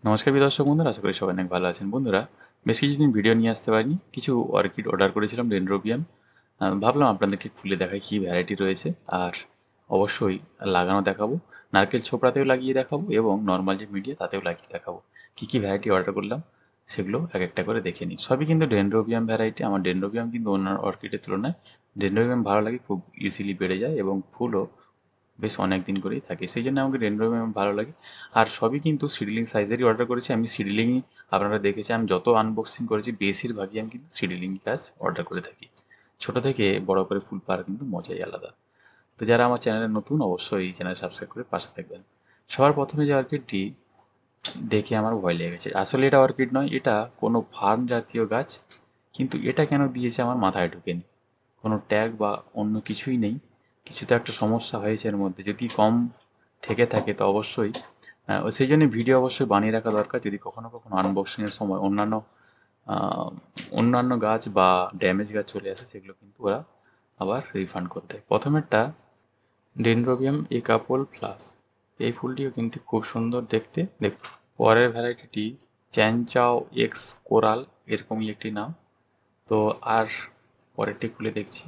নমস্কার প্রিয় দর্শক বন্ধুরা, আশা করি সবাই অনেক ভালো আছেন। বন্ধুরা, বেশ কিছুদিন ভিডিও নিয়ে আসতে পারিনি। কিছু অর্কিড অর্ডার করেছিলাম, ডেনড্রোবিয়াম। ভাবলাম আপনাদেরকে খুলে দেখাই কী ভ্যারাইটি রয়েছে, আর অবশ্যই লাগানো দেখাবো। নারকেল ছোবড়াতেও লাগিয়ে দেখাবো এবং নর্মাল যে মিডিয়া তাতেও লাগিয়ে দেখাবো। কী কী ভ্যারাইটি অর্ডার করলাম সেগুলো এক একটা করে দেখে নিই। সবই কিন্তু ডেনড্রোবিয়াম ভ্যারাইটি। আমার ডেনড্রোবিয়াম কিন্তু অন্য অর্কিডের তুলনায় ডেনড্রোবিয়াম ভালো লাগে, খুব ইজিলি বেড়ে যায় এবং ফুলও বেশ অনেক দিন করেই থাকে, সেই জন্য আমাকে ডেনড্রোবিয়াম ভালো লাগে। আর সবই কিন্তু সিডলিং সাইজেরই অর্ডার করেছি আমি। সিডলিংই আপনারা দেখেছি, আমি যত আনবক্সিং করেছি বেশিরভাগই আমি কিন্তু সিডলিং গাছ অর্ডার করে থাকি। ছোট থেকে বড় করে ফুল পাওয়ার কিন্তু মজাই আলাদা। তো যারা আমার চ্যানেলে নতুন, অবশ্যই এই চ্যানেল সাবস্ক্রাইব করে পাশে থাকবেন। সবার প্রথমে যে অর্কিডটি দেখে আমার ভয় লেগে গেছে। আসলে এটা অর্কিড নয়, এটা কোনো ফার্ম জাতীয় গাছ। কিন্তু এটা কেন দিয়েছে আমার মাথায় ঢোকেনি। কোনো ট্যাগ বা অন্য কিছুই নেই। কিছু তো একটা সমস্যা হয়েছে এর মধ্যে। যদি কম থেকে থাকে তো অবশ্যই সেই জন্য ভিডিও অবশ্যই বানিয়ে রাখা দরকার। যদি কখনো কখনো আনবক্সিংয়ের সময় অন্যান্য গাছ বা ড্যামেজ গাছ চলে আসে, সেগুলো কিন্তু ওরা আবার রিফান্ড করে দেয়। প্রথমেরটা ডেনড্রোবিয়াম একাপোল প্লাস। এই ফুলটিও কিন্তু খুব সুন্দর দেখতে। পরের ভ্যারাইটিটি চ্যানচাও এক্স কোরাল, এরকমই একটি নাম। তো আর পরেরটি খুলে দেখছি।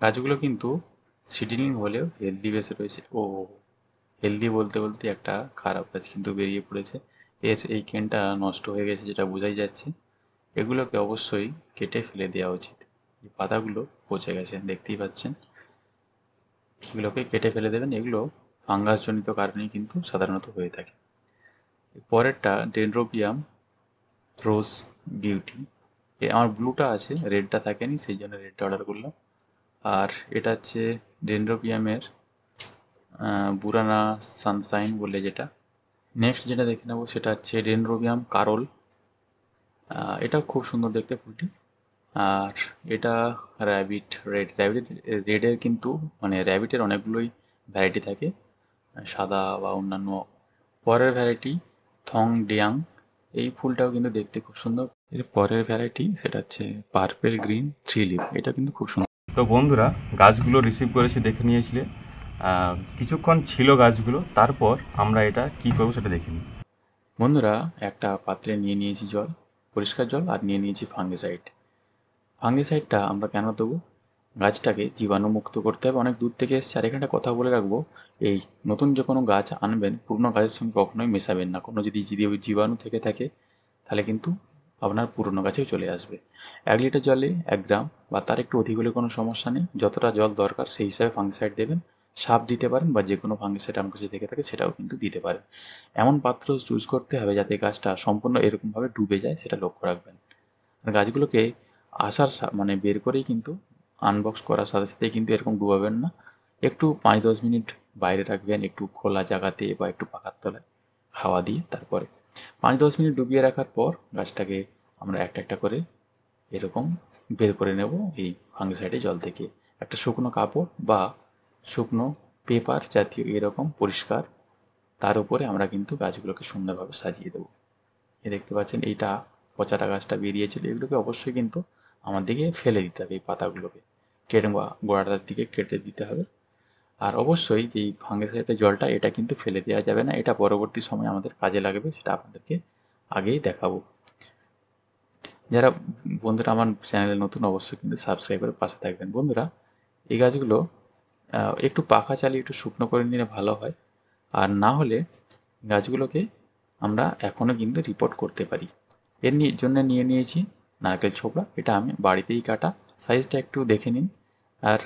গাছগুলো কিন্তু সিডলিং হলেও হেলদি বেশি রয়েছে। ও, হেলদি বলতে বলতে একটা খারাপ গাছ কিন্তু বেরিয়ে পড়েছে। এর এই কেনটা নষ্ট হয়ে গেছে, যেটা বোঝাই যাচ্ছে। এগুলোকে অবশ্যই কেটে ফেলে দেওয়া উচিত। এই পাতাগুলো পচে গেছে, দেখতেই পাচ্ছেন। এগুলোকে কেটে ফেলে দেবেন। এগুলো ফাঙ্গাসজনিত কারণেই কিন্তু সাধারণত হয়ে থাকে। পরেরটা ডেনড্রোবিয়াম রোজ বিউটি। আমার ব্লুটা আছে, রেডটা থাকেনি, সেই জন্য রেডটা অর্ডার করলাম। আর এটা হচ্ছে ডেনড্রোবিয়ামের বুরানা সানশাইন বলে যেটা। নেক্সট যেটা দেখে নেবো সেটা হচ্ছে ডেনড্রোবিয়াম কারল। এটাও খুব সুন্দর দেখতে ফুলটি। আর এটা র্যাবিট রেড। রেডের কিন্তু মানে র্যাবিটের অনেকগুলোই ভ্যারাইটি থাকে, সাদা বা অন্যান্য। পরের ভ্যারাইটি থং ডিয়াং। এই ফুলটাও কিন্তু দেখতে খুব সুন্দর। এর পরের ভ্যারাইটি সেটা হচ্ছে পার্পেল গ্রিন থ্রি লিফ। এটা কিন্তু খুব সুন্দর। তো বন্ধুরা, গাছগুলো রিসিভ করেছি, দেখে নিয়েছিলে। কিছুক্ষণ ছিল গাছগুলো, তারপর আমরা এটা কি করবো সেটা দেখে নিই। বন্ধুরা, একটা পাত্রে নিয়ে নিয়েছি জল, পরিষ্কার জল, আর নিয়ে নিয়েছি ফাঙ্গিসাইড। ফাঙ্গিসাইডটা আমরা কেন দেবো? গাছটাকে জীবাণুমুক্ত করতে হবে। অনেক দূর থেকে এসছে। আর এখানে একটা কথা বলে রাখবো, এই নতুন যে কোনো গাছ আনবেন, পুরনো গাছের সঙ্গে কখনোই মেশাবেন না। কোনো যদি জীবাণু থেকে থাকে তাহলে কিন্তু আপনার পুরনো গাছেও চলে আসবে। 1 লিটার জলে 1 গ্রাম বা তার একটু অধিক হলে কোনো সমস্যা নেই। যতটা জল দরকার সেই হিসাবে ফাঙ্গিসাইড দেবেন। সাপ দিতে পারেন বা যে কোনো ফাঙ্গিসাইড আমার কাছে থেকে থাকে সেটাও কিন্তু দিতে পারেন। এমন পাত্র চুজ করতে হবে যাতে গাছটা সম্পূর্ণ এরকমভাবে ডুবে যায়, সেটা লক্ষ্য রাখবেন। আর গাছগুলোকে মানে বের করেই কিন্তু আনবক্স করার সাথে সাথেই কিন্তু এরকম ডুবাবেন না। একটু 5-10 মিনিট বাইরে রাখবেন, একটু খোলা জায়গাতে বা একটু পাখার তলায় হাওয়া দিয়ে। তারপরে 5-10 মিনিট ডুবিয়ে রাখার পর গাছটাকে আমরা একটা একটা করে এরকম বের করে নেব এই ফাঙ্গিসাইডের জল থেকে। একটা শুকনো কাপড় বা শুকনো পেপার জাতীয় এরকম পরিষ্কার, তার উপরে আমরা কিন্তু গাছগুলোকে সুন্দরভাবে সাজিয়ে দেবো। দেখতে পাচ্ছেন এইটা পচাটা গাছটা বেরিয়েছিল। এগুলোকে অবশ্যই কিন্তু আমাদেরকে ফেলে দিতে হবে, এই পাতাগুলোকে কেটে বা গোড়াটার দিকে কেটে দিতে হবে। আর অবশ্যই যে এই ফাঙ্গিসাইডের জলটা, এটা কিন্তু ফেলে দেওয়া যাবে না। এটা পরবর্তী সময় আমাদের কাজে লাগবে, সেটা আপনাদেরকে আগেই দেখাবো। যারা বন্ধুরা আমার চ্যানেলে নতুন, অবশ্যই কিন্তু সাবস্ক্রাইব করে পাশে থাকবেন। বন্ধুরা, এই গাছগুলো একটু পাখা চালিয়ে একটু শুকনো করে নিলে ভালো হয়। আর না হলে গাছগুলোকে আমরা এখনও কিন্তু রিপোর্ট করতে পারি। জন্য নিয়ে নিয়েছি নারকেল ছোবড়া। এটা আমি বাড়িতেই কাটা। সাইজটা একটু দেখে নিন। আর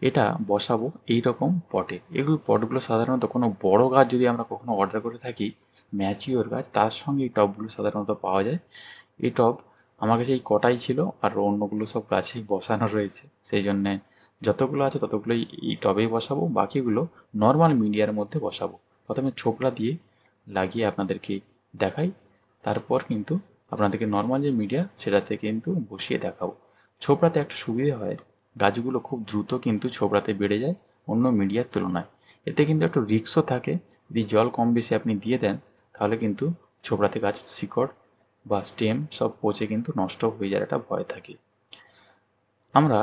এটা বসাবো এই রকম পটে। এগুলো পটগুলো সাধারণত কোনো বড় গাছ যদি আমরা কখনো অর্ডার করে থাকি, ম্যাচিওর গাছ, তার সঙ্গে এই টবগুলো সাধারণত পাওয়া যায়। এই টব আমার কাছে এই কটাই ছিল, আর অন্যগুলো সব গাছেই বসানো রয়েছে। সেই জন্যে যতগুলো আছে ততগুলোই এই টবেই বসাবো, বাকিগুলো নর্মাল মিডিয়ার মধ্যে বসাবো। প্রথমে ছোবড়া দিয়ে লাগিয়ে আপনাদেরকে দেখাই, তারপর কিন্তু আপনাদেরকে নর্মাল যে মিডিয়া সেটাতে কিন্তু বসিয়ে দেখাবো। ছোবড়াতে একটা সুবিধে হয়, গাছগুলো খুব দ্রুত কিন্তু ছোবড়াতে বেড়ে যায় অন্য মিডিয়ার তুলনায়। এতে কিন্তু একটু রিস্কও থাকে। যদি জল কম বেশি আপনি দিয়ে দেন তাহলে কিন্তু ছোবড়াতে গাছ শিকড় বা স্টেম সব পচে কিন্তু নষ্ট হয়ে যাওয়ার একটা ভয় থাকে। আমরা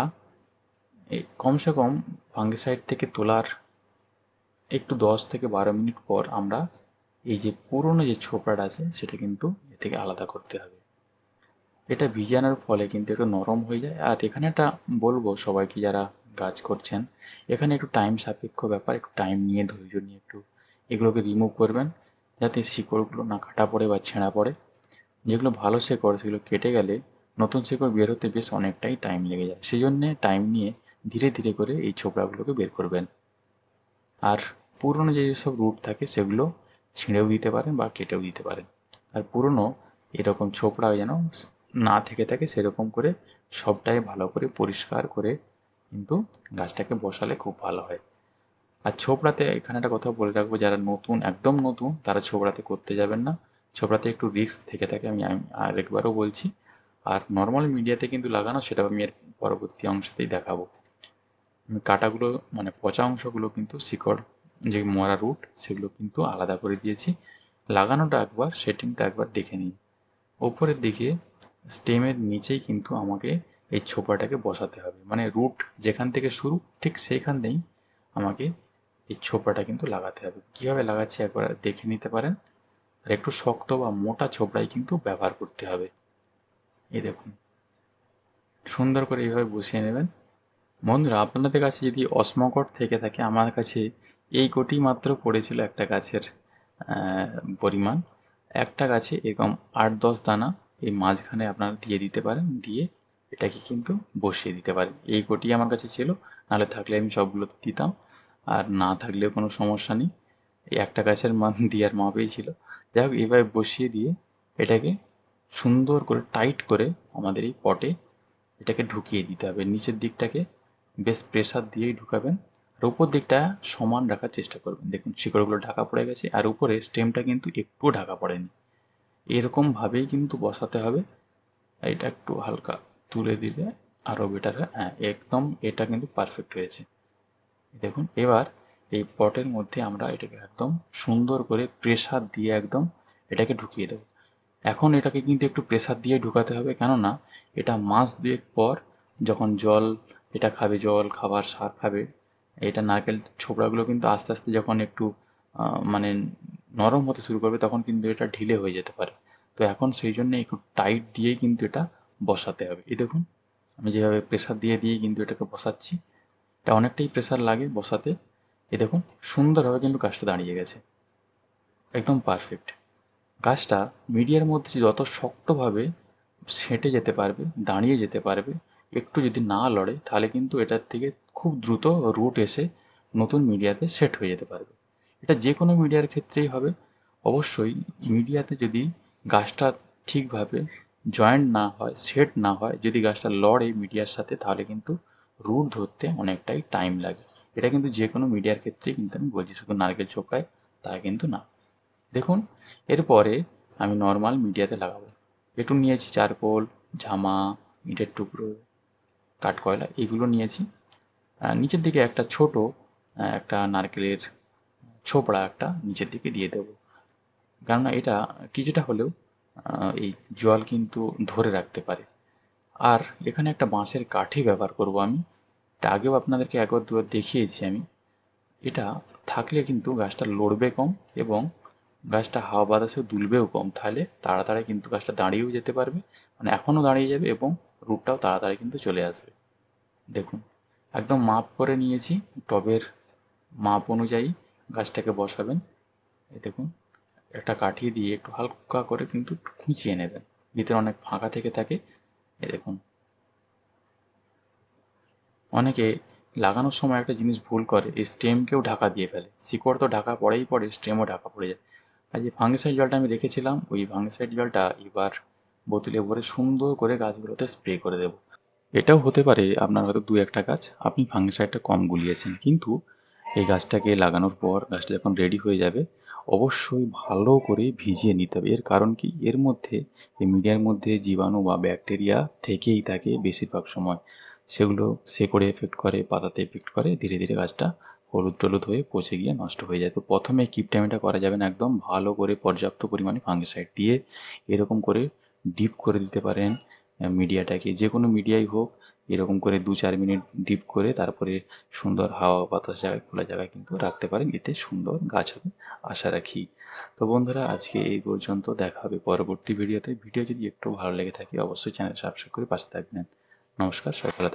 এই কমসে কম ফাঙ্গিসাইড থেকে তোলার একটু 10 থেকে 12 মিনিট পর আমরা এই যে পুরনো যে ছোবড়াটা আছে সেটা কিন্তু এ থেকে আলাদা করতে হবে। এটা ভিজানোর ফলে কিন্তু একটু নরম হয়ে যায়। আর এখানে একটা বলবো সবাইকে যারা কাজ করছেন, এখানে একটু টাইম সাপেক্ষ ব্যাপার, একটু টাইম নিয়ে ধৈর্য নিয়ে একটু এগুলোকে রিমুভ করবেন, যাতে শিকড়গুলো না কাটা পড়ে বা ছেঁড়া পড়ে। যেগুলো ভালো শেকড় সেগুলো কেটে গেলে নতুন শেকড় বের হতে বেশ অনেকটাই টাইম লেগে যায়। সেই জন্যে টাইম নিয়ে ধীরে ধীরে করে এই ছোবড়াগুলোকে বের করবেন। আর পুরনো যেসব রুট থাকে সেগুলো ছিঁড়েও দিতে পারেন বা কেটেও দিতে পারেন। আর পুরনো এরকম ছোবড়া যেন না থেকে থাকে সেরকম করে সবটাই ভালো করে পরিষ্কার করে কিন্তু গাছটাকে বসালে খুব ভালো হয়। আর ছোবড়াতে এখানে একটা কথা বলে রাখবো, যারা নতুন একদম নতুন তারা ছোবড়াতে করতে যাবেন না। ছোবড়াতে একটু রিস্ক থেকে থাকে, আমি আরেকবারও বলছি। আর নর্মাল মিডিয়াতে কিন্তু লাগানো, সেটা আমি এর পরবর্তী অংশতেই দেখাবো। আমি কাটাগুলো মানে পচা অংশগুলো কিন্তু শিকড় যে মরা রুট সেগুলো কিন্তু আলাদা করে দিয়েছি। লাগানোটা একবার সেটিংটা একবার দেখে নিন। ওপরের দিকে স্টেমের নিচেই কিন্তু আমাকে এই ছোপাটাকে বসাতে হবে, মানে রুট যেখান থেকে শুরু ঠিক সেইখানেই আমাকে এই ছোপাটা কিন্তু লাগাতে হবে। কীভাবে লাগাচ্ছি একবার দেখে নিতে পারেন। আর একটু শক্ত বা মোটা ছোবড়াই কিন্তু ব্যবহার করতে হবে। এই দেখুন, সুন্দর করে এইভাবে বসিয়ে নেবেন। বন্ধুরা, আপনাদের কাছে যদি অসমকট থেকে থাকে, আমার কাছে এই কটি মাত্র পড়েছিল একটা গাছের পরিমাণ। একটা গাছে এরকম 8-10 দানা এই মাঝখানে আপনারা দিয়ে দিতে পারেন, দিয়ে এটাকে কিন্তু বসিয়ে দিতে পারেন। এই কটি আমার কাছে ছিল, নাহলে থাকলে আমি সবগুলো দিতাম, আর না থাকলেও কোনো সমস্যা নেই। এই একটা গাছের দেওয়ার মাপেই ছিল। যাই হোক, এইভাবে বসিয়ে দিয়ে এটাকে সুন্দর করে টাইট করে আমাদের এই পটে এটাকে ঢুকিয়ে দিতে হবে। নিচের দিকটাকে বেশ প্রেসার দিয়েই ঢুকাবেন, আর উপর দিকটা সমান রাখার চেষ্টা করবেন। দেখুন শিকড়গুলো ঢাকা পড়ে গেছে, আর উপরে স্টেমটা কিন্তু একটুও ঢাকা পড়েনি। এরকমভাবেই কিন্তু বসাতে হবে। এটা একটু হালকা তুলে দিলে আরও বেটার হয়। হ্যাঁ, একদম এটা কিন্তু পারফেক্ট হয়েছে। দেখুন এবার এই পটের মধ্যে আমরা এটাকে একদম সুন্দর করে প্রেসার দিয়ে একদম এটাকে ঢুকিয়ে দেবো। এখন এটাকে কিন্তু একটু প্রেসার দিয়ে ঢুকাতে হবে, কেননা এটা মাস দুয়েক পর যখন জল এটা খাবে, জল খাবার সার খাবে, এটা নারকেল ছোবড়াগুলো কিন্তু আস্তে আস্তে যখন একটু মানে নরম হতে শুরু করবে তখন কিন্তু এটা ঢিলে হয়ে যেতে পারে। তো এখন সেই জন্য একটু টাইট দিয়েই কিন্তু এটা বসাতে হবে। এই দেখুন, আমি যেভাবে প্রেসার দিয়ে দিয়েই কিন্তু এটাকে বসাচ্ছি। এটা অনেকটাই প্রেসার লাগে বসাতে। এই দেখুন সুন্দরভাবে কিন্তু কাজটা দাঁড়িয়ে গেছে, একদম পারফেক্ট। গাছটা মিডিয়ার মধ্যে যত শক্তভাবে সেঁটে যেতে পারবে, দাঁড়িয়ে যেতে পারবে, একটু যদি না লড়ে, তাহলে কিন্তু এটার থেকে খুব দ্রুত রুট এসে নতুন মিডিয়াতে সেট হয়ে যেতে পারবে। এটা যে কোনো মিডিয়ার ক্ষেত্রেই হবে। অবশ্যই মিডিয়াতে যদি গাছটা ঠিকভাবে জয়েন্ট না হয়, সেট না হয়, যদি গাছটা লড়ে মিডিয়ার সাথে, তাহলে কিন্তু রুট ধরতে অনেকটাই টাইম লাগে। এটা কিন্তু যে কোনো মিডিয়ার ক্ষেত্রেই কিন্তু আমি বলছি, শুধু নারকেল ছোবড়ায় তা কিন্তু না। দেখুন এরপরে আমি নর্মাল মিডিয়াতে লাগাবো। একটু নিয়েছি চারকোল, ঝামা, ইটের টুকরো, কাঠকয়লা, এগুলো নিয়েছি। নিচের দিকে একটা ছোট একটা নারকেলের ছোবড়া একটা নিচের দিকে দিয়ে দেবো, কেননা এটা কিছুটা হলেও এই জল কিন্তু ধরে রাখতে পারে। আর এখানে একটা বাঁশের কাঠি ব্যবহার করব আমি। এটা আগেও আপনাদেরকে একবার দুবার দেখিয়েছি আমি। এটা থাকলে কিন্তু গাছটা লড়বে কম, এবং গাছটা হাওয়া বাতাসেও দুলবেও কম। তাহলে তাড়াতাড়ি কিন্তু গাছটা দাঁড়িয়েও যেতে পারবে, মানে এখনও দাঁড়িয়ে যাবে, এবং রুটটাও তাড়াতাড়ি কিন্তু চলে আসবে। দেখুন একদম মাপ করে নিয়েছি, টবের মাপ অনুযায়ী গাছটাকে বসাবেন। এই দেখুন, একটা কাঠি দিয়ে একটু হালকা করে কিন্তু একটু খুঁচিয়ে নেবেন, ভিতরে অনেক ফাঁকা থেকে থাকে। এই দেখুন, অনেকে লাগানোর সময় একটা জিনিস ভুল করে, এই স্টেমকেও ঢাকা দিয়ে ফেলে। শিকড় তো ঢাকা পড়েই পড়ে, স্টেমও ঢাকা পড়ে যায়। আর যে ফাঙ্গিসাইড জলটা আমি রেখেছিলাম, ওই ফাঙ্গিসাইড জলটা এবার বোতলে ভরে সুন্দর করে গাছগুলোতে স্প্রে করে দেবো। এটাও হতে পারে আপনার হয়তো দু একটা গাছ আপনি ফাঙ্গিসাইডটা কম গুলিয়েছেন, কিন্তু এই গাছটাকে লাগানোর পর গাছটা যখন রেডি হয়ে যাবে, অবশ্যই ভালো করে ভিজিয়ে নিতে হবে। এর কারণ কি, এর মধ্যে এই মিডিয়ার মধ্যে জীবাণু বা ব্যাকটেরিয়া থেকেই থাকে বেশিরভাগ সময়। সেগুলো শেকড়ে এফেক্ট করে, পাতাতে এফেক্ট করে, ধীরে ধীরে গাছটা হলুদ টলুদ হয়ে পচে গিয়ে নষ্ট হয়ে যায়। তো প্রথমে কিপটামিটা করা যাবে না, একদম ভালো করে পর্যাপ্ত পরিমাণে ফাঙ্গিসাইড দিয়ে এরকম করে ডিপ করে দিতে পারেন মিডিয়াটাকে, যে কোনো মিডিয়াই হোক, এরকম করে 2-4 মিনিট ডিপ করে তারপরে সুন্দর হাওয়া বাতাস জায়গায়, খোলা জায়গায় কিন্তু রাখতে পারেন, এতে সুন্দর গাছ হবে আশা রাখি। তো বন্ধুরা, আজকে এই পর্যন্ত, দেখা হবে পরবর্তী ভিডিওতে। ভিডিও যদি একটু ভালো লেগে থাকে অবশ্যই চ্যানেল সাবস্ক্রাইব করে পাশে থাকবেন। নমস্কার, সবাই ভালো থাকবেন।